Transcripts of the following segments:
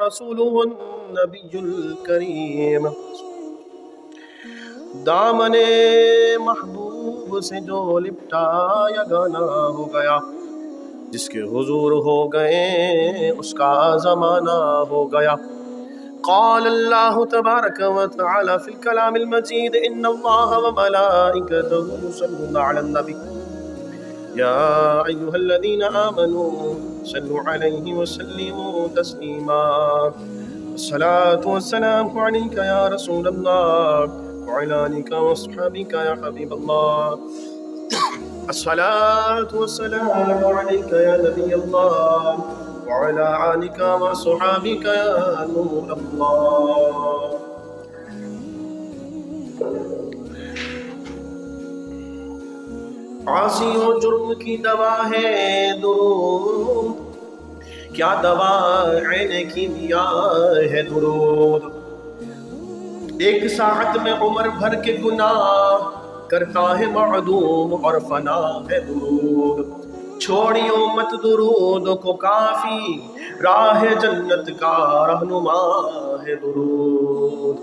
رسوله النبي الكريم دامن محبوب سے جو لپٹایا گانا ہو گیا، جس کے حضور ہو گئے اس کا زمانہ ہو گیا۔ قال اللہ تبارک و تعالی فی الکلام المجید ان اللہ وملائکتہ یصلون علی النبی یا ایہا الذین آمنوا صلوا علیہ وسلموا تسلیما۔ الصلاة والسلام علیک یا رسول اللہ وعلی آلک واصحابک یا حبیب اللہ۔ الصلاة والسلام علیک یا نبی اللہ وعلی آلک واصحابک یا نور اللہ۔ عاصی و جرم کی دوا ہے درود، کیا دوا عین کیمیا ہے درود۔ ایک ساعت میں عمر بھر کے گناہ کرتا ہے معدوم اور فنا ہے درود۔ چھوڑیو مت درود کو کافی راہ جنت کا رہنما ہے درود۔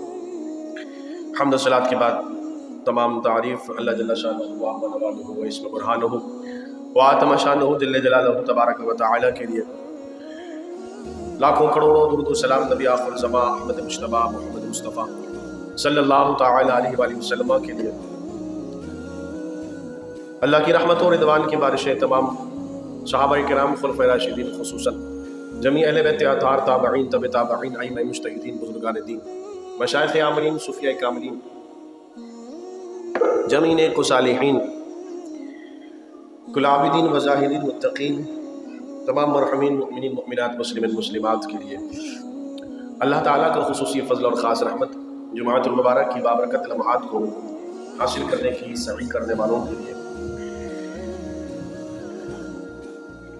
حمد و صلات کے بعد تمام تعریف اللہ جل شانہ و نوالہ و اسم برہانہ و آتم شانہ جل جلالہ تبارک و تعالی کے لیے لاکھوں کروڑوں درود و سلام نبی آخر الزمان احمد مجتبی محمد مصطفیٰ صلی اللہ تعالی علیہ وآلہ وسلم کے لیے۔ اللہ کی رحمت و رضوان کی بارشیں تمام صحابہ کرام خلفائے راشدین خصوصاً جمیع اہل بیت اطہار تابعین تبع تابعین ائمہ مجتہدین بزرگان دین مشائخ عاملین صوفیاء کاملین جمیع نیک و صالحین کل عابدین وزاہدین متقین تمام مرحومین مؤمنین مؤمنات مسلمین مسلمات کے لیے اللہ تعالیٰ کا خصوصی فضل اور خاص رحمت جمعۃ المبارک کی بابرکت لمحات کو حاصل کرنے کی سعی کرنے والوں کے لیے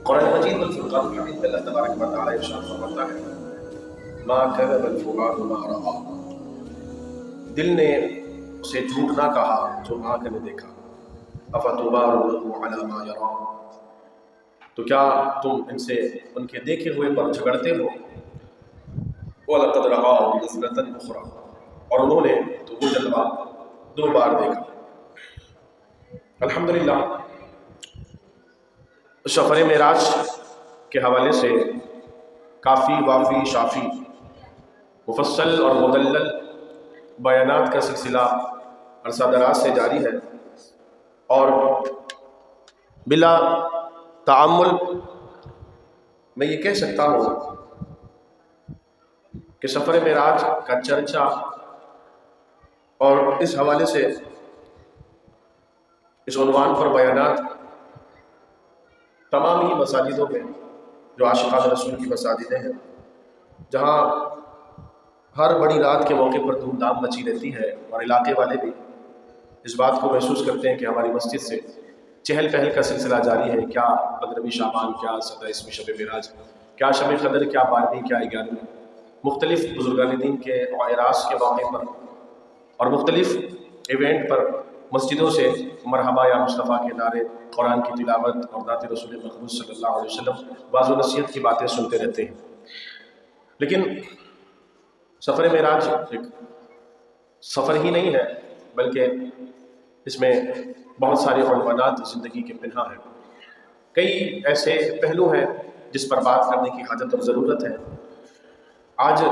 قرآن مجید والفرقان الحمید میں اللہ تبارک و تعالیٰ ارشاد فرماتا ہے ما کذب الفؤاد ما رأى، دل نے اسے جھوٹ نہ کہا جو آنکھ نے دیکھا۔ افتمارونه علی ما یرا، تو کیا تم ان سے ان کے دیکھے ہوئے پر جھگڑتے ہو؟ وَلَقَدْ رَآهُ نَزْلَةً أُخْرَىٰ، اور انہوں نے تو وہ جلوہ دو بار دیکھا۔ الحمدللہ سفر معراج کے حوالے سے کافی وافی شافی مفصل اور مدلل بیانات کا سلسلہ عرصہ دراز سے جاری ہے، اور بلا تعامل میں یہ کہہ سکتا ہوں کہ سفر معراج کا چرچا اور اس حوالے سے اس عنوان پر بیانات تمام ہی مساجدوں میں جو عاشقان رسول کی مساجدیں ہیں، جہاں ہر بڑی رات کے موقع پر دھوم دھام مچی رہتی ہے، اور علاقے والے بھی اس بات کو محسوس کرتے ہیں کہ ہماری مسجد سے چہل پہل کا سلسلہ جاری ہے۔ کیا 15ویں شعبان، کیا 27ویں شب معراج، کیا شب قدر، کیا 12ویں، کیا 11ویں، مختلف بزرگان دین کے اعراس کے موقع پر اور مختلف ایونٹ پر مسجدوں سے مرحبا یا مصطفیٰ کے نعرے، قرآن کی تلاوت اور ذات رسول مقبول صلی اللہ علیہ وسلم بعض و نصیحت کی باتیں سنتے رہتے ہیں۔ لیکن سفر معراج ایک سفر ہی نہیں ہے، بلکہ اس میں بہت سارے عنوانات زندگی کے پنہاں ہیں۔ کئی ایسے پہلو ہیں جس پر بات کرنے کی حاجت اور ضرورت ہے۔ آج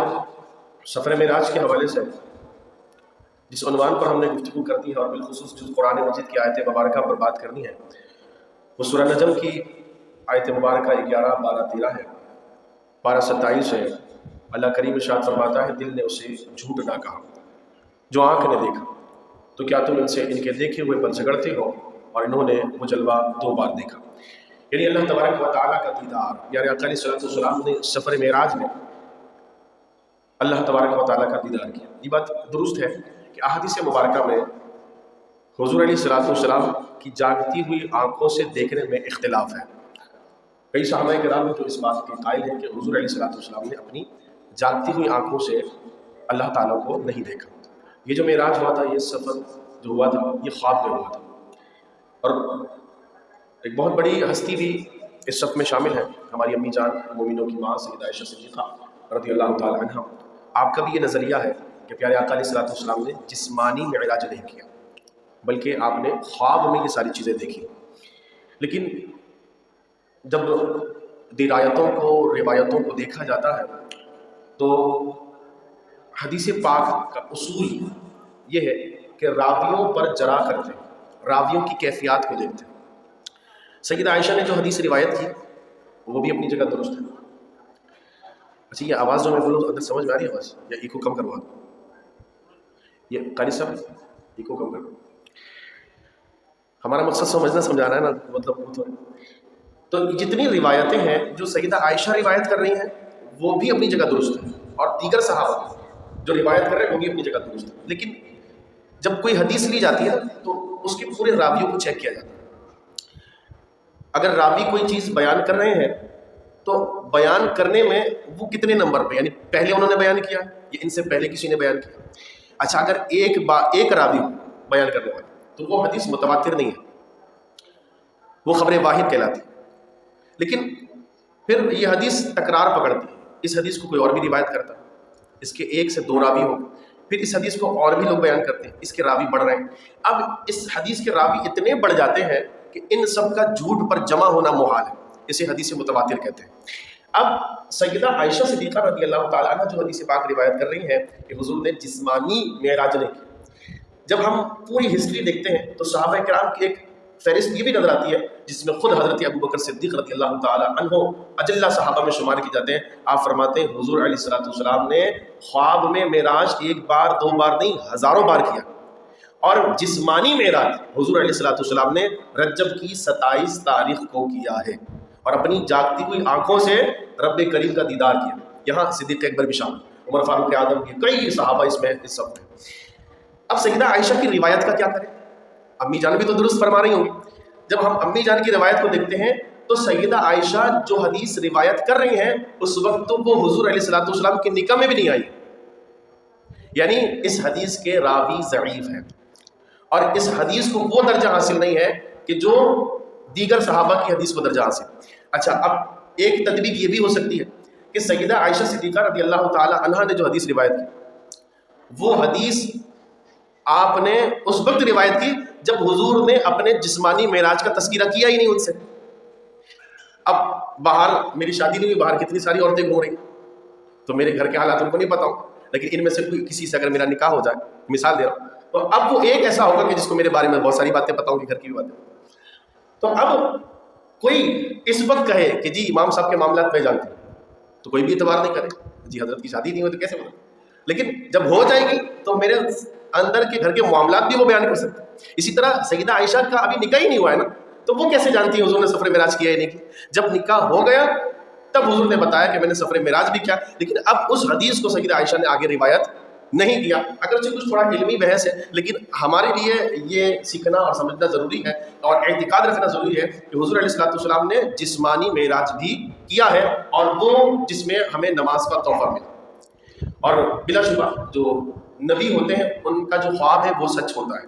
سفر معراج کے حوالے سے جس عنوان پر ہم نے گفتگو کرنی ہے، اور بالخصوص جس قرآن مجید کی آیت مبارکہ پر بات کرنی ہے، وہ سورہ نجم کی آیت مبارکہ 11، 12، 13 ہے۔ 12، 27 ہے۔ اللہ کریم ارشاد فرماتا ہے دل نے اسے جھوٹ نہ کہا جو آنکھ نے دیکھا، تو کیا تم ان سے ان کے دیکھے ہوئے پر جھگڑتے ہو؟ اور انہوں نے وہ جلوہ دو بار دیکھا۔ یعنی اللہ تبارک و تعالیٰ کا دیدار، یعنی آقا علیہ السلام نے سفر معراج میں اللہ تبارک و تعالیٰ کا دیدار کیا۔ یہ بات درست ہے کہ احادیث مبارکہ میں حضور علیہ السلام کی جاگتی ہوئی آنکھوں سے دیکھنے میں اختلاف ہے۔ کئی صحابہ کرام میں تو اس بات کے قائل ہیں کہ حضور علیہ السلام نے اپنی جاگتی ہوئی آنکھوں سے اللہ تعالیٰ کو نہیں دیکھا۔ یہ جو معراج ہوا تھا، یہ سفر جو ہوا تھا، یہ خواب میں ہوا تھا۔ اور ایک بہت بڑی ہستی بھی اس صف میں شامل ہے، ہماری امی جان مومنوں کی ماں سیدہ عائشہ صدیقہ رضی اللہ تعالی عنہ، آپ کا بھی یہ نظریہ ہے کہ پیارے آقا علیہ الصلوۃ والسلام نے جسمانی معراج نہیں کیا، بلکہ آپ نے خواب میں یہ ساری چیزیں دیکھی. لیکن جب روایتوں کو دیکھا جاتا ہے تو حدیث پاک کا اصول یہ ہے کہ راویوں پر جرا کرتے ہیں، راویوں کی کیفیات کو دیکھتے ہیں. سیدہ عائشہ نے جو حدیث روایت کی وہ بھی اپنی جگہ درست ہے. اچھا یہ آواز جو میں بولوں اگر سمجھ میں آ رہی ہے آواز، یا ایکو کم کروا دو، یہ قاری صاحب ایکو کم کر دو. ہمارا مقصد سمجھانا ہے نا، مطلب تو جتنی روایتیں ہیں جو سیدہ عائشہ روایت کر رہی ہیں وہ بھی اپنی جگہ درست ہیں، اور دیگر صحابہ جو روایت کر رہے ہیں وہ بھی اپنی جگہ درست ہیں. لیکن جب کوئی حدیث لی جاتی ہے تو اس کے پورے راویوں کو چیک کیا جاتا ہے. اگر راوی کوئی چیز بیان کر رہے ہیں تو بیان کرنے میں وہ کتنے نمبر پہ، یعنی پہلے انہوں نے بیان کیا یا ان سے پہلے کسی نے بیان کیا. اچھا اگر ایک راوی بیان کرنے والا تو وہ حدیث متواتر نہیں ہے، وہ خبر واحد کہلاتی ہے. لیکن پھر یہ حدیث تکرار پکڑتی ہے، اس حدیث کو کوئی اور بھی روایت کرتا ہے، اس کے ایک سے دو راوی ہو، پھر اس حدیث کو اور بھی لوگ بیان کرتے ہیں، اس کے راوی بڑھ رہے ہیں. اب اس حدیث کے راوی اتنے بڑھ جاتے ہیں کہ ان سب کا جھوٹ پر جمع ہونا محال ہے، اسے حدیث متواتر کہتے ہیں. اب سیدہ عائشہ صدیقہ رضی اللہ تعالیٰ عنہ جو حدیث پاک روایت کر رہی ہیں کہ حضور نے جسمانی معراج نہیں کی. جب ہم پوری ہسٹری دیکھتے ہیں تو صحابہ کرام کی ایک فہرست یہ بھی نظر آتی ہے جس میں خود حضرت ابو بکر صدیق رضی اللہ تعالیٰ عنہ اجلہ صحابہ میں شمار کی جاتے ہیں. آپ فرماتے ہیں حضور علیہ الصلوۃ والسلام نے خواب میں معراج ایک بار دو بار نہیں ہزاروں بار کیا، اور جسمانی معراج حضور علیہ الصلوۃ والسلام نے رجب کی 27 تاریخ کو کیا ہے، اور اپنی جاگتی ہوئی آنکھوں سے رب کریم کا دیدار کیا. یہاں صدیق اکبر بھی شامل، عمر فاروق اعظم کے کئی صحابہ اس میں اس سب میں. اب سیدہ عائشہ کی روایت کا کیا کریں؟ امی جان بھی تو درست فرما رہی ہوں گی. جب ہم امی جان کی روایت کو دیکھتے ہیں تو سیدہ عائشہ جو حدیث روایت کر رہی ہیں اس وقت تو وہ حضور علیہ الصلوۃ والسلام کی نکاح میں بھی نہیں آئی، یعنی اس حدیث کے راوی ضعیف ہیں، اور اس حدیث کو وہ درجہ حاصل نہیں ہے کہ جو دیگر صحابہ کی حدیث کو درجہ حاصل. اچھا اب ایک تدبیر یہ بھی ہو سکتی ہے کہ سیدہ عائشہ صدیقہ رضی اللہ تعالی عنہا نے جو حدیث روایت کی وہ حدیث آپ نے اس وقت روایت کی جب حضور نے اپنے جسمانی معراج کا تذکرہ کیا ہی نہیں ان سے. اب باہر میری شادی نہیں ہوئی، باہر کتنی ساری عورتیں گھوم رہی، تو میرے گھر کے حالات ان کو نہیں پتا ہوں، لیکن ان میں سے کوئی کسی سے اگر میرا نکاح ہو جائے، مثال دے رہا ہوں، تو اب وہ ایک ایسا ہوگا کہ جس کو میرے بارے میں بہت ساری باتیں پتا ہوں گی، گھر کی بھی باتیں. تو اب کوئی اس وقت کہے کہ جی امام صاحب کے معاملات میں جانتے ہیں تو کوئی بھی اعتبار نہیں کرے، جی حضرت کی شادی نہیں ہوئی تو کیسے بتا. لیکن جب ہو جائے گی تو میرے اندر کے گھر کے معاملات بھی وہ بیان کر سکتے ہیں. اسی طرح سیدہ عائشہ کا ابھی نکاح ہی نہیں ہوا ہے نا، تو وہ کیسے جانتی ہیں حضور نے سفر معراج کیا یا نہیں کیا؟ جب نکاح ہو گیا تب حضور نے بتایا کہ میں نے سفر معراج بھی کیا. لیکن اب اس حدیث کو سیدہ عائشہ نے آگے روایت نہیں کیا. اگرچہ کچھ تھوڑا علمی بحث ہے لیکن ہمارے لیے یہ سیکھنا اور سمجھنا ضروری ہے اور اعتقاد رکھنا ضروری ہے کہ حضور علیہ الصلوۃ والسلام نے جسمانی معراج بھی کیا ہے، اور وہ جس میں ہمیں نماز کا تحفہ ملا. اور بلا شبہ جو نبی ہوتے ہیں ان کا جو خواب ہے وہ سچ ہوتا ہے،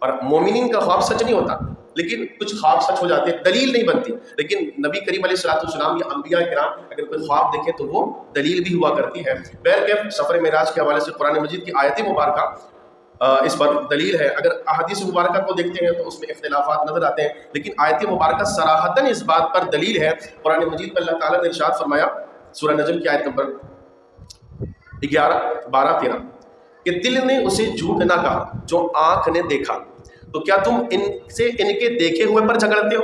اور مومنین کا خواب سچ نہیں ہوتا، لیکن کچھ خواب سچ ہو جاتے ہیں، دلیل نہیں بنتی. لیکن نبی کریم علیہ الصلوۃ والسلام یا انبیاء کرام اگر کوئی خواب دیکھیں تو وہ دلیل بھی ہوا کرتی ہے. بہرکیف سفر معراج کے حوالے سے قرآن مجید کی آیت مبارکہ اس پر دلیل ہے. اگر احادیث مبارکہ کو دیکھتے ہیں تو اس میں اختلافات نظر آتے ہیں، لیکن آیت مبارکہ صراحتاً اس بات پر دلیل ہے. قرآن مجید میں اللہ تعالیٰ نے ارشاد فرمایا سورہ نجم کی آیت نمبر 11، 12، 13 کہ دل نے اسے جھوٹ نہ کہا جو آنکھ نے دیکھا، تو کیا تم ان سے ان کے دیکھے ہوئے پر جھگڑتے ہو؟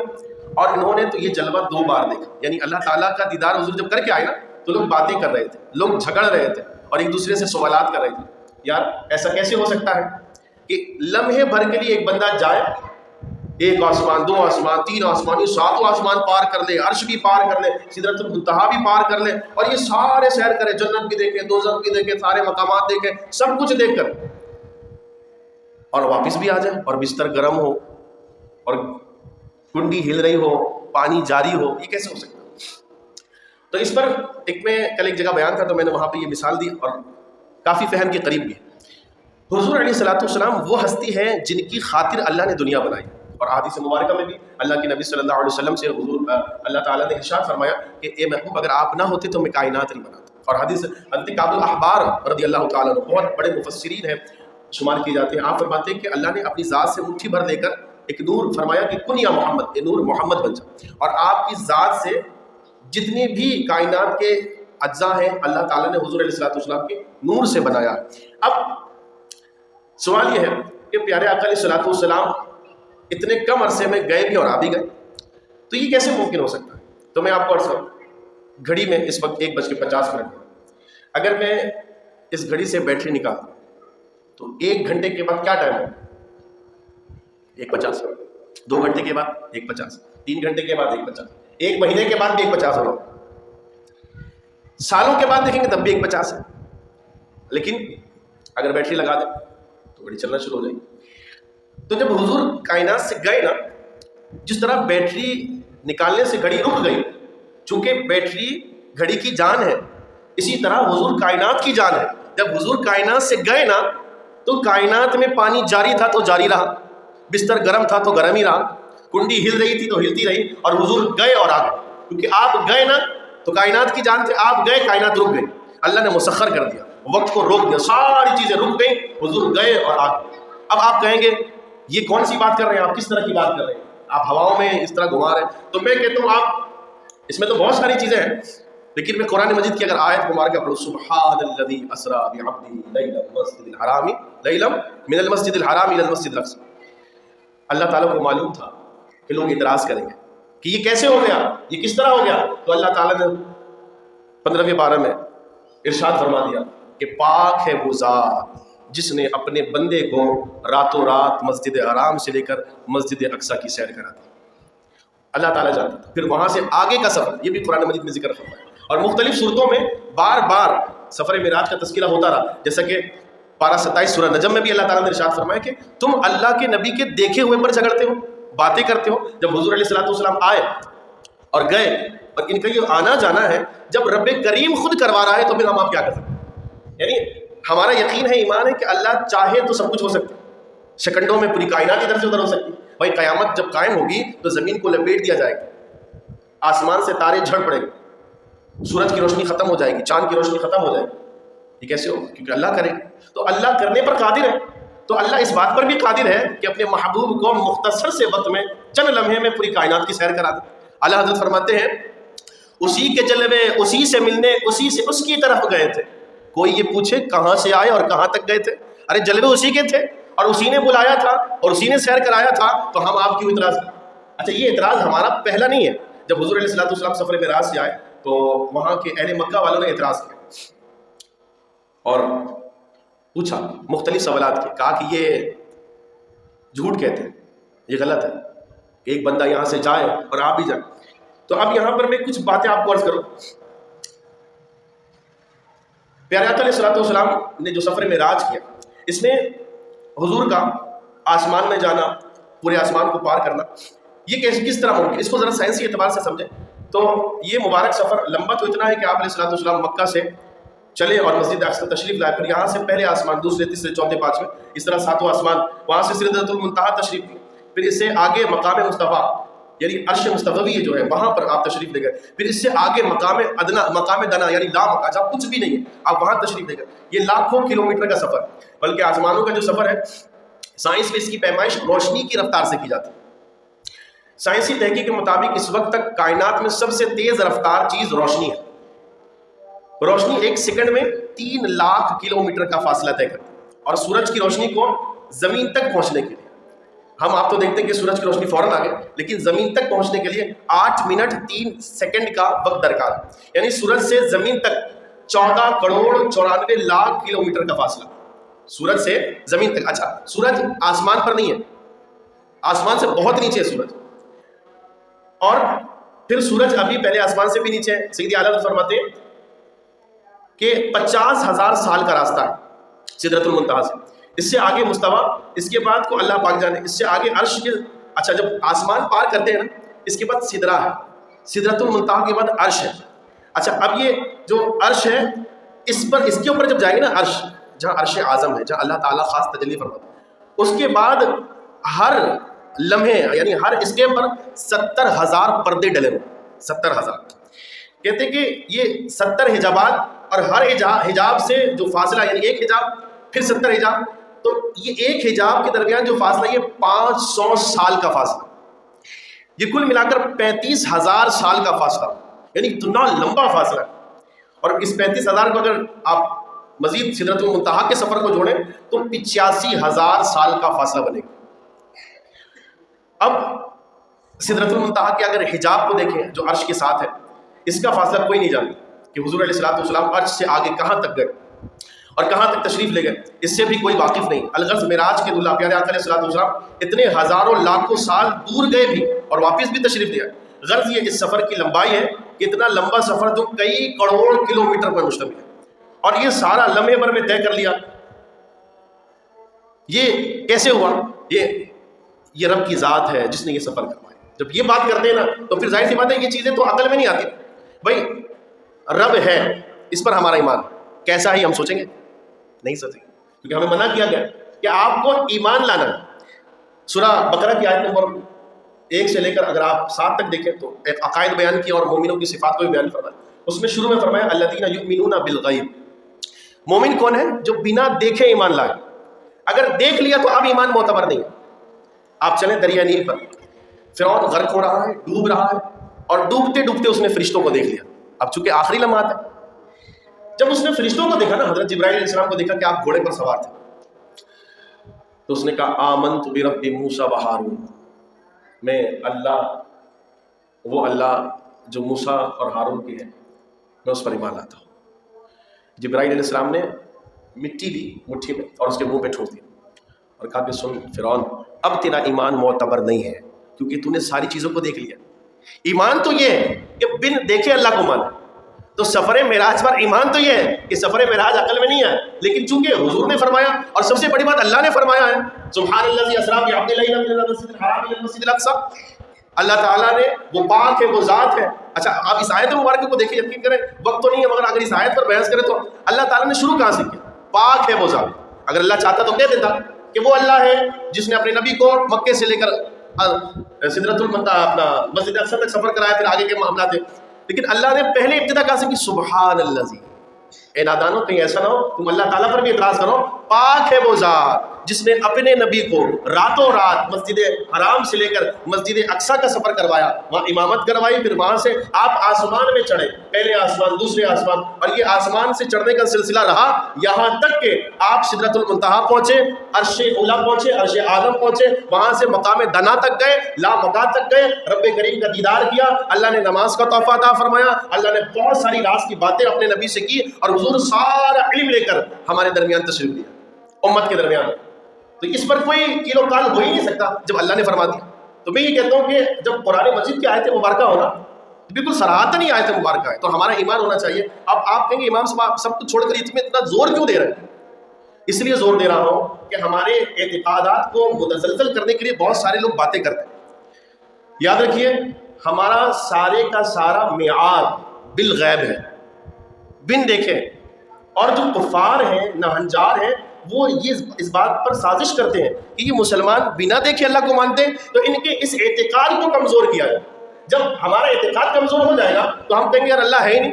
اور انہوں نے تو یہ جلوہ 2 بار دیکھا. یعنی اللہ تعالیٰ کا دیدار حضور جب کر کے آئے نا تو لوگ باتیں کر رہے تھے، لوگ جھگڑ رہے تھے اور ایک دوسرے سے سوالات کر رہے تھے. یار ایسا کیسے ہو سکتا ہے کہ لمحے بھر کے لیے ایک بندہ جائے، 1 آسمان 2 آسمان 3 آسمان، یہ 7 آسمان پار کر لے، عرش بھی پار کر لے، سدرۃ المنتہا بھی پار کر لے، اور یہ سارے سیر کرے، جنت بھی دیکھے، دوزخ بھی دیکھے، سارے مقامات دیکھے، سب کچھ دیکھ کر اور واپس بھی آ جائے اور بستر گرم ہو اور کنڈی ہل رہی ہو، پانی جاری ہو، یہ کیسے ہو سکتا ہے؟ تو اس پر میں کل ایک جگہ بیان تھا تو میں نے وہاں پہ یہ مثال دی اور کافی فہم کے قریب بھی. حضور علیہ الصلوۃ والسلام وہ ہستی ہے جن کی خاطر اللہ نے دنیا بنائی، اور احادیث مبارکہ میں بھی اللہ کے نبی صلی اللہ علیہ وسلم سے حضور اللہ تعالیٰ نے ارشاد فرمایا کہ اے محبوب اگر آپ نہ ہوتے تو میں کائنات نہیں بناتا. اور حدیث حضرت کعب الاحبار رضی اللہ تعالیٰ عنہ بہت بڑے مفسرین ہیں، شمار کیے جاتے ہیں. آپ فرماتے ہیں کہ اللہ نے اپنی ذات سے مٹھی بھر لے کر ایک نور فرمایا کہ کن یا محمد، یہ نور محمد بن جا، اور آپ کی ذات سے جتنے بھی کائنات کے اجزاء ہیں اللہ تعالیٰ نے حضور علیہ السلام کے نور سے بنایا. اب سوال یہ ہے کہ پیارے آقا علیہ السلام اتنے کم عرصے میں گئے بھی اور آ بھی گئے، تو یہ کیسے ممکن ہو سکتا ہے؟ تو میں آپ کو عرض کروں، گھڑی میں اس وقت 1:50 اگر میں اس گھڑی سے بیٹری نکالوں تو 1 گھنٹے کے بعد کیا ٹائم ہے؟ 1:50. 2 گھنٹے کے بعد 1:50، 3 گھنٹے کے بعد 1:50، 1 مہینے کے بعد بھی 1:50 ہو رہا ہو، سالوں کے بعد دیکھیں گے تب بھی 1:50 ہے. لیکن اگر بیٹری لگا دیں تو گھڑی چلنا شروع ہو جائے گی. تو جب حضور کائنات سے گئے نا، جس طرح بیٹری نکالنے سے گھڑی رک گئی، چونکہ بیٹری گھڑی کی جان ہے، اسی طرح حضور کائنات کی جان ہے. جب حضور کائنات سے گئے نا تو کائنات میں پانی جاری تھا تو جاری رہا، بستر گرم تھا تو گرم ہی رہا، کنڈی ہل رہی تھی تو ہلتی رہی، اور حضور گئے اور آ گئے. کیونکہ آپ گئے نا تو کائنات کی جان تھے، آپ گئے کائنات رک گئی. اللہ نے مسخر کر دیا، وقت کو روک دیا، ساری چیزیں رک گئی، حضور گئے اور آ گئے. اب آپ کہیں گے یہ کون سی بات کر رہے ہیں آپ، کس طرح کی بات کر رہے ہیں آپ، ہواؤں میں اس طرح گھما رہے ہیں. تو میں کہتا ہوں آپ اس میں تو بہت ساری چیزیں ہیں، لیکن میں قرآن مجید کی اگر آیت مبارکہ پڑھوں، سبحان الذی اسری بعبدہ لیلا من المسجد الحرام الی المسجد الاقصی. اللہ تعالیٰ کو معلوم تھا کہ لوگ اعتراض کریں گے کہ یہ کیسے ہو گیا، یہ کس طرح ہو گیا. تو اللہ تعالیٰ نے 15ویں پارہ میں ارشاد فرما دیا کہ پاک ہے وہ ذات جس نے اپنے بندے کو راتوں رات مسجد حرام سے لے کر مسجد اقصی کی سیر کرا دی. اللہ تعالیٰ جانتا تھا. پھر وہاں سے آگے کا سفر، یہ بھی قرآن مجید میں ذکر فرمایا، اور مختلف صورتوں میں بار بار سفر معراج کا تذکرہ ہوتا رہا. جیسا کہ پارہ 27 سورہ نجم میں بھی اللہ تعالیٰ نے ارشاد فرمایا کہ تم اللہ کے نبی کے دیکھے ہوئے پر جھگڑتے ہو، باتیں کرتے ہو. جب حضور علیہ السلام آئے اور گئے، اور ان کا یہ آنا جانا ہے، جب رب کریم خود کروا رہا ہے تو پھر ہم آپ کیا کر سکتے ہیں؟ یعنی ہمارا یقین ہے، ایمان ہے کہ اللہ چاہے تو سب کچھ ہو سکتا ہے. سیکنڈوں میں پوری کائنات ادھر سے ادھر ہو سکتی ہے. بھائی قیامت جب قائم ہوگی تو زمین کو لپیٹ دیا جائے گا، آسمان سے تارے جھڑ پڑے گے، سورج کی روشنی ختم ہو جائے گی، چاند کی روشنی ختم ہو جائے گی. یہ کیسے ہوگا؟ کیونکہ اللہ کرے گا. تو اللہ کرنے پر قادر ہے، تو اللہ اس بات پر بھی قادر ہے کہ اپنے محبوب کو مختصر سے وقت میں چند لمحے میں پوری کائنات کی سیر کرا دے. اعلیٰ حضرت فرماتے ہیں اسی کے جلوے اسی سے ملنے اسی سے اس کی طرف گئے تھے. کوئی یہ پوچھے کہاں سے آئے اور کہاں تک گئے تھے؟ ارے جلوے اسی کے تھے اور اسی نے بلایا تھا اور اسی نے سیر کرایا تھا، تو ہم آپ کیوں اعتراض کریں؟ اچھا، یہ اعتراض ہمارا پہلا نہیں ہے. جب حضور علیہ السلام سفر معراج سے آئے تو وہاں کے اہل مکہ والوں نے اعتراض کیا اور پوچھا، مختلف سوالات کیے، کہا کہ یہ جھوٹ کہتے ہیں، یہ غلط ہے، ایک بندہ یہاں سے جائے اور آپ بھی جائیں. تو اب یہاں پر میں کچھ باتیں آپ کو عرض کروں. پیارے آقا علیہ السلام نے جو سفر معراج کیا، اس میں حضور کا آسمان میں جانا، پورے آسمان کو پار کرنا، یہ کس طرح ممکن؟ اس کو ذرا سائنسی اعتبار سے سمجھیں تو یہ مبارک سفر لمبا تو اتنا ہے کہ آپ علیہ السلام مکہ سے چلے اور مسجد اقصی تشریف لائے، پھر یہاں سے پہلے آسمان، دوسرے، تیسرے، چوتھے، پانچویں، اس طرح 7واں آسمان، وہاں سے سدرۃ المنتہا تشریف لیے، پھر اس سے آگے مقام مصطفیٰ یعنی عرش مصطفی جو ہے وہاں پر آپ تشریف لے گئے، پھر اس سے آگے مقام ادنا، مقام دنا یعنی لا مقام جہاں کچھ بھی نہیں ہے، آپ وہاں تشریف لے گئے. یہ لاکھوں کلومیٹر کا سفر، بلکہ آسمانوں کا جو سفر ہے سائنس میں اس کی پیمائش روشنی کی رفتار سے کی جاتی ہے. سائنسی تحقیق کے مطابق اس وقت تک کائنات میں سب سے تیز رفتار چیز روشنی ہے. روشنی 1 سیکنڈ میں 3 لاکھ کلومیٹر کا فاصلہ طے کرتی ہے، اور سورج کی روشنی کو زمین تک پہنچنے کے لیے ہم آپ تو دیکھتے ہیں کہ سورج کی روشنی فوراً آ گئی، لیکن زمین تک پہنچنے کے لیے 8 منٹ 3 سیکنڈ کا وقت درکار ہے. یعنی سورج سے زمین تک 14 کروڑ 94 لاکھ کلومیٹر کا فاصلہ، سورج سے زمین تک. اچھا، سورج آسمان پر نہیں ہے، آسمان سے بہت نیچے ہے سورج، اور پھر سورج ابھی پہلے آسمان سے بھی نیچے ہے. سیدی اعلیٰ فرماتے ہیں کہ 50,000 سال کا راستہ ہے سدرۃ المنتہا سے، اس سے آگے مستویٰ، اس کے بعد کو اللہ پاک جانے، اس سے آگے عرش کے. اچھا، جب آسمان پار کرتے ہیں نا، اس کے بعد سدرہ ہے، سدرۃ المنتہا کے بعد عرش ہے. اچھا، اب یہ جو عرش ہے اس پر، اس کے اوپر جب جائیں گے نا، عرش جہاں عرش اعظم ہے، جہاں اللہ تعالیٰ خاص تجلی فرماتا ہے، اس کے بعد ہر لمحے یعنی ہر اسکے پر 70,000 پردے ڈلے ہوئے، 70,000. کہتے ہیں کہ یہ 70 حجابات اور ہر حجاب سے جو فاصلہ یعنی ایک حجاب پھر 70 حجاب، تو یہ ایک حجاب کے درمیان جو فاصلہ یہ 500 سال کا فاصلہ، یہ کل ملا کر 35,000 سال کا فاصلہ، یعنی اتنا لمبا فاصلہ ہے۔ اور اس 35,000 کو اگر آپ مزید سدرۃ المنتہا کے سفر کو جوڑیں تو 85,000 سال کا فاصلہ بنے گا۔ اب سدرۃ المنتہا کے اگر حجاب کو دیکھیں جو عرش کے ساتھ ہے، اس کا فاصلہ کوئی نہیں جانتا کہ حضور علیہ الصلوۃ والسلام عرش سے آگے کہاں تک گئے اور کہاں تک تشریف لے گئے، اس سے بھی کوئی واقف نہیں۔ الغرض معراج کے دلہا پیارے آقا علیہ الصلوۃ والسلام اتنے ہزاروں لاکھوں سال دور گئے بھی اور واپس بھی تشریف لے آئے۔ غرض یہ اس سفر کی لمبائی ہے کہ اتنا لمبا سفر جو کئی کروڑ کلومیٹر پر مشتمل ہے، اور یہ سارا لمحے بھر میں طے کر لیا۔ یہ کیسے ہوا؟ یہ رب کی ذات ہے جس نے یہ سفر کروایا۔ جب یہ بات کرتے ہیں نا تو پھر ظاہر سی بات ہے یہ چیزیں تو عقل میں نہیں آتی۔ بھائی رب ہے، اس پر ہمارا ایمان کیسا ہی ہم سوچیں گے؟ نہیں سوچیں گے، کیونکہ ہمیں منع کیا گیا کہ آپ کو ایمان لانا ہے۔ سورہ بقرہ کی آیت نمبر 1 سے لے کر اگر آپ 7 تک دیکھیں تو ایک عقائد بیان کیا اور مومنوں کی صفات کو بھی بیان فرمایا۔ اس میں شروع میں فرمایا الذین یؤمنون بالغیب۔ مومن کون ہے؟ جو بنا دیکھے ایمان لائے۔ اگر دیکھ لیا تو اب ایمان معتبر نہیں ہے۔ آپ چلیں دریا نیل پر، فرعون غرق ہو رہا ہے، ڈوب رہا ہے، اور ڈوبتے ڈوبتے اس نے فرشتوں کو دیکھ لیا۔ اب چونکہ آخری لمحات ہے، جب اس نے فرشتوں کو دیکھا نا، حضرت جبرائیل علیہ السلام کو دیکھا کہ آپ گھوڑے پر سوار تھے، تو اس نے کہا آمنت برب موسیٰ و ہارون، میں وہ اللہ جو موسیٰ اور ہارون کی ہے، میں اس پر ایمان لاتا ہوں۔ جبرائیل علیہ السلام نے مٹی لی مٹھی میں اور اس کے منہ پہ ٹھوک دیا اور کہا کہ سن فرعون، اب تیرا ایمان معتبر نہیں ہے کیونکہ تو نے ساری چیزوں کو دیکھ لیا۔ ایمان تو یہ ہے کہ بن دیکھے اللہ کو مانا، تو سفر معراج پر ایمان تو یہ ہے کہ سفر معراج عقل میں نہیں ہے، لیکن چونکہ حضور نے فرمایا اور سب سے بڑی بات اللہ نے فرمایا ہے، سبحان الذی اسریٰ بعبدہ لیلا من المسجد الحرام الی المسجد الاقصیٰ، اللہ تعالیٰ نے، وہ پاک ہے، وہ ذات ہے۔ اچھا آپ اس آیت مبارکہ کو دیکھیں، یقین کریں وقت تو نہیں ہے مگر اگر اس آیت پر بحث کریں تو اللہ تعالیٰ نے شروع کہاں سے کیا؟ پاک ہے وہ ذات۔ اگر اللہ چاہتا تو کہہ دیتا کہ وہ اللہ ہے جس نے اپنے نبی کو مکے سے لے کر سدرۃ المنتہا اپنا مسجد اقصیٰ تک سفر کرایا، پھر آگے کے معاملات تھے، لیکن اللہ نے پہلے ابتدا کہا سے کہ سبحان الذی، اے نادانو کہیں ایسا نہ ہو تم اللہ تعالیٰ پر بھی اعتراض کرو، پاک ہے وہ ذات جس نے اپنے نبی کو راتوں رات مسجد حرام سے لے کر مسجد اقصیٰ کا سفر کروایا، وہاں امامت کروائی، پھر وہاں سے آپ آسمان میں چڑھے، پہلے آسمان دوسرے آسمان، اور یہ آسمان سے چڑھنے کا سلسلہ رہا یہاں تک کہ آپ سدرۃ المنتہا پہنچے، عرش اولیٰ پہنچے، عرش اعظم پہنچے، وہاں سے مقام دنا تک گئے، لا مقام تک گئے، رب کریم کا دیدار کیا، اللہ نے نماز کا تحفہ عطا فرمایا، اللہ نے بہت ساری راز کی باتیں اپنے نبی سے کی، اور حضور سارا علم لے کر ہمارے درمیان تشریف لیا، امت کے درمیان۔ تو اس پر کوئی کیلو کال ہو ہی نہیں سکتا جب اللہ نے فرما دیا۔ تو میں یہ کہتا ہوں کہ جب قرآن مجید کی آیت مبارکہ ہونا بالکل صراحتاً ہی آیت مبارکہ ہے تو ہمارا ایمان ہونا چاہیے۔ اب آپ کہیں گے امام صاحب سب کچھ چھوڑ کر اس میں اتنا زور کیوں دے رہے ہیں؟ اس لیے زور دے رہا ہوں کہ ہمارے اعتقادات کو متزلزل کرنے کے لیے بہت سارے لوگ باتیں کرتے ہیں۔ یاد رکھیے ہمارا سارے کا سارا میعاد بالغیب ہے، بن دیکھے، اور جو کفار ہیں نہنجار ہیں وہ یہ اس بات پر سازش کرتے ہیں کہ یہ مسلمان بنا دیکھے اللہ کو مانتے ہیں، تو ان کے اس اعتقاد کو کمزور کیا جائے۔ جب ہمارا اعتقاد کمزور ہو جائے گا تو ہم کہیں گے یار اللہ ہے ہی نہیں،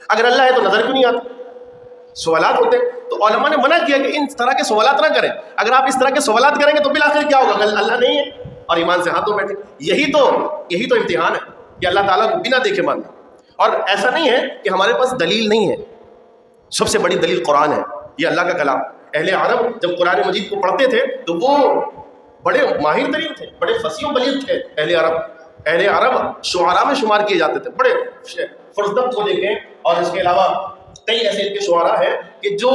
اگر اللہ ہے تو نظر کیوں نہیں آتا؟ سوالات ہوتے ہیں، تو علماء نے منع کیا کہ ان طرح کے سوالات نہ کریں۔ اگر آپ اس طرح کے سوالات کریں گے تو بالآخر کیا ہوگا؟ اللہ نہیں ہے اور ایمان سے ہاتھوں بیٹھے۔ یہی تو امتحان ہے کہ اللہ تعالیٰ کو بنا دیکھے ماننا۔ اور ایسا نہیں ہے کہ ہمارے پاس دلیل نہیں ہے، سب سے بڑی دلیل قرآن ہے، یہ اللہ کا کلام۔ اہل عرب جب قرآن مجید کو پڑھتے تھے تو وہ بڑے ماہر ترین تھے، بڑے فصیح و بلیغ تھے۔ اہل عرب شعراء میں شمار کیے جاتے تھے، بڑے فرزدق کو دیکھیں، اور اس کے علاوہ کئی ایسے کے شعراء ہیں کہ جو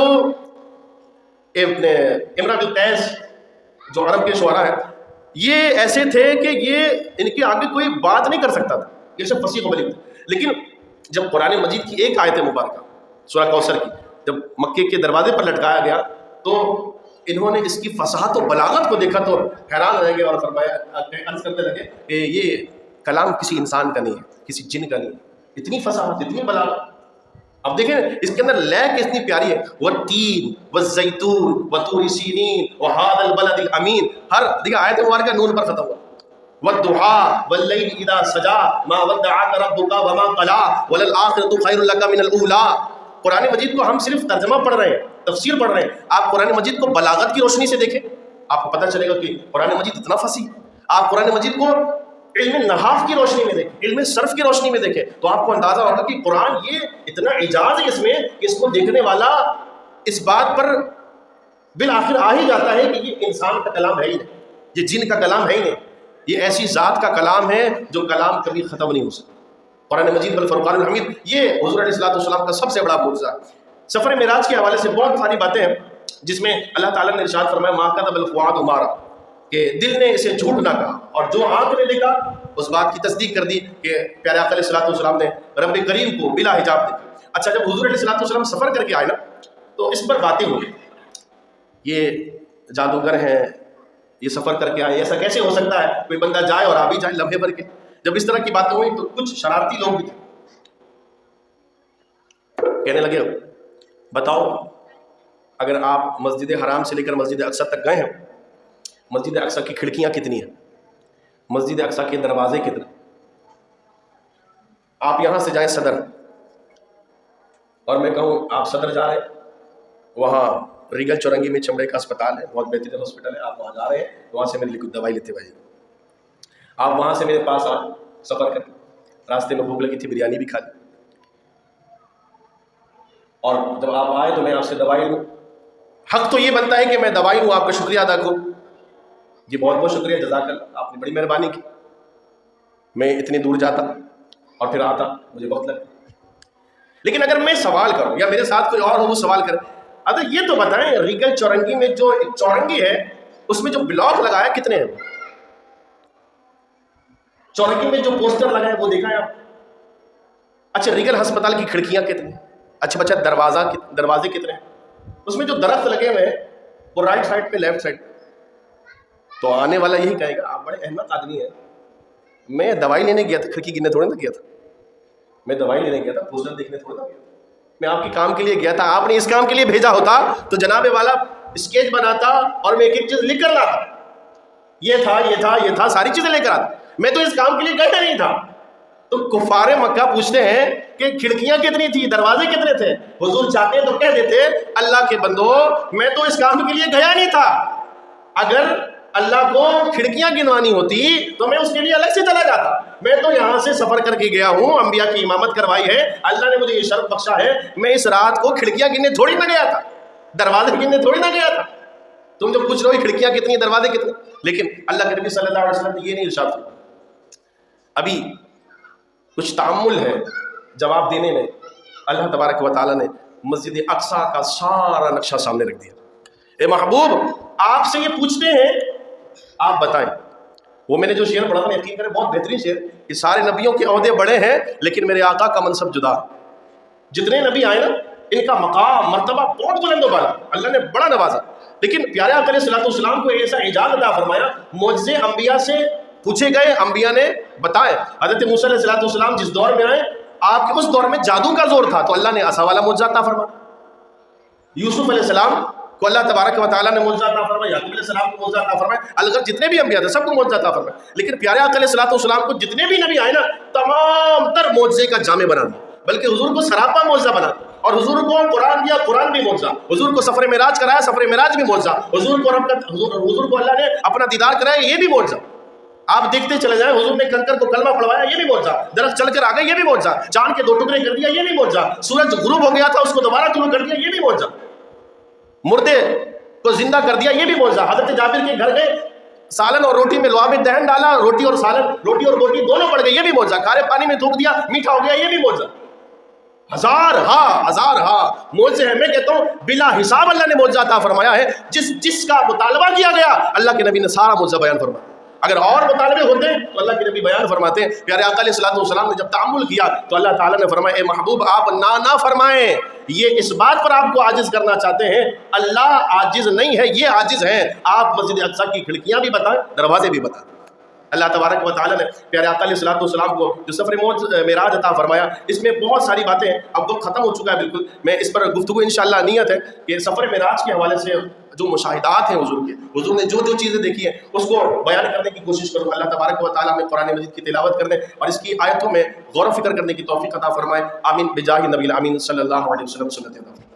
امرؤ القیس جو عرب کے شعراء ہیں، یہ ایسے تھے کہ یہ ان کے آگے کوئی بات نہیں کر سکتا تھا، یہ سب فصیح و بلیغ تھے۔ لیکن جب قرآن مجید کی ایک آیت مبارکہ سورہ کوثر کی جب مکے کے دروازے پر لٹکایا گیا تو انہوں نے اس کی فصاحت و بلاغت کو دیکھا تو حیران رہ گئے اور فرمایا، عرض کرنے لگے کہ یہ کلام کسی انسان کا نہیں ہے، کسی جن کا نہیں ہے، اتنی فصاحت، اتنی بلاغت۔ اب دیکھیں اس کے اندر لے کتنی پیاری ہے، والتین والزیتون وطور سینین وہذا البلد الامین، ہر دیکھیں آیت مبارکہ نون پر ختم ہوا، والضحى واللیل اذا سجا ما ودعک ربک وما قلی وللآخرۃ خیر لک من الاولی. قرآن مجید کو ہم صرف ترجمہ پڑھ رہے ہیں، تفسیر پڑھ رہے ہیں. آپ قرآن مجید کو بلاغت کی روشنی سے دیکھیں، آپ کو پتہ چلے گا کہ قرآن مجید اتنا فصیح. آپ قرآن مجید کو علم نحاف کی روشنی میں دیکھیں، علم صرف کی روشنی میں دیکھیں، تو آپ کو اندازہ ہوگا کہ قرآن یہ اتنا اعجاز ہے اس میں کہ اس کو دیکھنے والا اس بات پر بالآخر آ ہی جاتا ہے کہ یہ انسان کا کلام ہے ہی نہیں، یہ جن کا کلام ہے ہی نہیں، یہ ایسی ذات کا کلام ہے جو کلام کبھی ختم نہیں ہو سکتا. قرآن مجید والفرقان الحمید یہ حضور علیہ الصلوۃ کا سب سے بڑا معجزہ ہے. سفر معراج کے حوالے سے بہت ساری باتیں ہیں جس میں اللہ تعالیٰ نے ارشاد فرمایا ما کذب الفؤاد ما رأى، کہ دل نے اسے جھوٹ نہ کہا اور جو آنکھ نے دیکھا اس بات کی تصدیق کر دی کہ پیارے آقا علیہ الصلوۃ نے رب کریم کو بلا حجاب دیکھا. اچھا جب حضور علیہ الصلوۃ سفر کر کے آئے نا تو اس پر باتیں ہوئی، یہ جادوگر ہیں، یہ سفر کر کے آئے، ایسا کیسے ہو سکتا ہے کوئی بندہ جائے اور آ بھی جائے لمحے بھر کے. جب اس طرح کی باتیں ہوئی تو کچھ شرارتی لوگ بھی تھے، کہنے لگے بتاؤ اگر آپ مسجد حرام سے لے کر مسجد اقصی تک گئے ہیں، مسجد اقصی کی کھڑکیاں کتنی ہیں، مسجد اقصی کے دروازے کتنے، آپ یہاں سے جائیں صدر اور میں کہوں آپ صدر جا رہے ہیں، وہاں ریگل چورنگی میں چمڑے کا اسپتال ہے، بہت بہترین ہاسپٹل ہے، آپ وہاں جا رہے ہیں وہاں سے میرے لیے کچھ دوائی لیتے بھائی. آپ وہاں سے میرے پاس آئے سفر کر کے، راستے میں بھوک لگی تھی بریانی بھی کھا لی، اور جب آپ آئے تو میں آپ سے دوائی لوں. حق تو یہ بنتا ہے کہ میں دوائی لوں، آپ کا شکریہ ادا کروں. جی بہت بہت شکریہ، جزاک اللہ، آپ نے بڑی مہربانی کی. میں اتنی دور جاتا اور پھر آتا مجھے بہت لگتا. لیکن اگر میں سوال کروں یا میرے ساتھ کوئی اور ہو وہ سوال کرے، اگر یہ تو بتائیں ریگل چورنگی میں جو ایک چورنگی ہے اس میں جو بلاک لگایا کتنے ہیں؟ چورنگی میں جو پوسٹر لگائے وہ دیکھا ہے آپ؟ اچھا ریگل ہسپتال کی کھڑکیاں کتنی ہیں؟ اچھا بچہ دروازے کتنے ہیں؟ اس میں جو درخت لگے ہوئے ہیں وہ رائٹ سائڈ پہ لیفٹ سائڈ. تو آنے والا یہی کہے گا آپ بڑے احمد آدمی ہیں، میں دوائی لینے گیا تھا، کھڑکی گرنے تھوڑے نہ گیا تھا، میں دوائی لینے گیا تھا، پوسٹر دیکھنے تھوڑے نہ گیا تھا، میں آپ کے کام کے لیے گیا تھا. آپ نے اس کام کے لیے بھیجا ہوتا تو جناب والا اسکیچ بناتا اور میں ایک ایک چیز لکھ کر لاتا، یہ تھا یہ تھا یہ تھا، ساری چیزیں لے کر آتا. میں تو اس کام کے لیے گیا نہیں تھا. تو کفار مکہ پوچھتے ہیں کہ کھڑکیاں کتنی تھی، دروازے کتنے تھے؟ حضور چاہتے تو کہہ دیتے اللہ کے بندو میں تو اس کام کے لیے گیا نہیں تھا، اگر اللہ کو کھڑکیاں گنوانی ہوتی تو میں اس کے لیے الگ سے چلا جاتا. میں تو یہاں سے سفر کر کے گیا ہوں، انبیاء کی امامت کروائی ہے، اللہ نے مجھے یہ شرف بخشا ہے، میں اس رات کو کھڑکیاں گننے تھوڑی نہ گیا تھا، دروازے گننے تھوڑی نہ گیا تھا. تم جو پوچھ رہے ہو کھڑکیاں کتنی ہیں دروازے کتنے، لیکن اللہ کے نبی صلی اللہ علیہ وسلم نے یہ نہیں ارشاد کیا. ابھی کچھ تعامل ہے جواب دینے میں. اللہ تبارک و تعالیٰ نے مسجد اقصی کا سارا نقشہ سامنے رکھ دیا. اے محبوب آپ سے یہ پوچھتے ہیں آپ بتائیں. وہ میں نے جو شعر پڑھا تھا یقین کریں بہت بہترین شعر، کہ سارے نبیوں کے عہدے بڑے ہیں لیکن میرے آقا کا منصب جدا. جتنے نبی آئے نا ان کا مقام مرتبہ بہت بلند و بالا، اللہ نے بڑا نوازا. لیکن پیارے آقا علیہ السلام کو ایسا اعجاز عطا فرمایا، معجزے انبیاء سے پوچھے گئے، انبیاء نے بتائے. حضرت موسیٰ علیہ السلام جس دور میں آئے آپ کے اس دور میں جادو کا زور تھا تو اللہ نے عصا والا معجزہ عطا فرمایا. یوسف علیہ السلام کو اللہ تبارک و تعالیٰ نے معجزہ عطا فرمایا، یعقوب علیہ السلام کو معجزہ عطا فرمایا، الغرض جتنے بھی انبیاء تھے سب کو معجزہ عطا فرمایا. لیکن پیارے آقا علیہ السلام کو جتنے بھی نبی آئے نا تمام تر معجزے کا جامع بنا دیا، بلکہ حضور کو سراپا معجزہ بنا دیا. اور حضور کو قرآن دیا، قرآن بھی معجزہ. حضور کو سفر معراج کرایا، سفر معراج بھی معجزہ. حضور کو اللہ نے اپنا دیدار کرایا، یہ بھی معجزہ. آپ دیکھتے چلے جائیں، حضور نے کنکر کو کلمہ پڑھوایا، یہ بھی معجزہ. درخت چل کر آ گئے، یہ بھی معجزہ. چاند کے 2 ٹکڑے کر دیا، یہ بھی معجزہ. سورج غروب ہو گیا تھا اس کو دوبارہ طلوع کر دیا، یہ بھی معجزہ. مردے کو زندہ کر دیا، یہ بھی معجزہ. حضرت جابر کے گھر گئے، سالن اور روٹی میں لعاب دہن ڈالا، روٹی اور سالن، روٹی اور بوٹی دونوں پڑ گئے، یہ بھی معجزہ. کھارے پانی میں تھوک دیا، میٹھا ہو گیا، یہ بھی معجزہ. ہزار معجزے ہیں. میں کہتا ہوں بلا حساب اللہ نے معجزہ عطا فرمایا ہے. جس کا مطالبہ کیا گیا اللہ کے نبی نے سارا معجزہ بیان فرمایا. اگر اور مطالبے ہوتے تو اللہ کے نبی بیان فرماتے ہیں. پیارے آقا علیہ السلام نے جب تعامل کیا تو اللہ تعالیٰ نے فرمایا اے محبوب آپ نہ فرمائیں. یہ اس بات پر آپ کو عاجز کرنا چاہتے ہیں، اللہ عاجز نہیں ہے، یہ عاجز ہیں. آپ مسجد اقصی کی کھڑکیاں بھی بتائیں، دروازے بھی بتائیں. اللہ تبارک و تعالیٰ نے پیارے آقا علیہ الصلوۃ والسلام کو جو سفر معراج عطا فرمایا، اس میں بہت ساری باتیں ہیں، اب وقت ختم ہو چکا ہے بالکل، میں اس پر گفتگو انشاءاللہ نیت ہے کہ سفر معراج کے حوالے سے جو مشاہدات ہیں حضور کے، حضور نے جو چیزیں دیکھی ہیں اس کو بیان کرنے کی کوشش کروں. اللہ تبارک و تعالیٰ ہمیں قرآن مجید کی تلاوت کرنے اور اس کی آیتوں میں غور و فکر کرنے کی توفیق عطا فرمائے. آمین بجاہ نبی الامین صلی اللہ علیہ وسلم.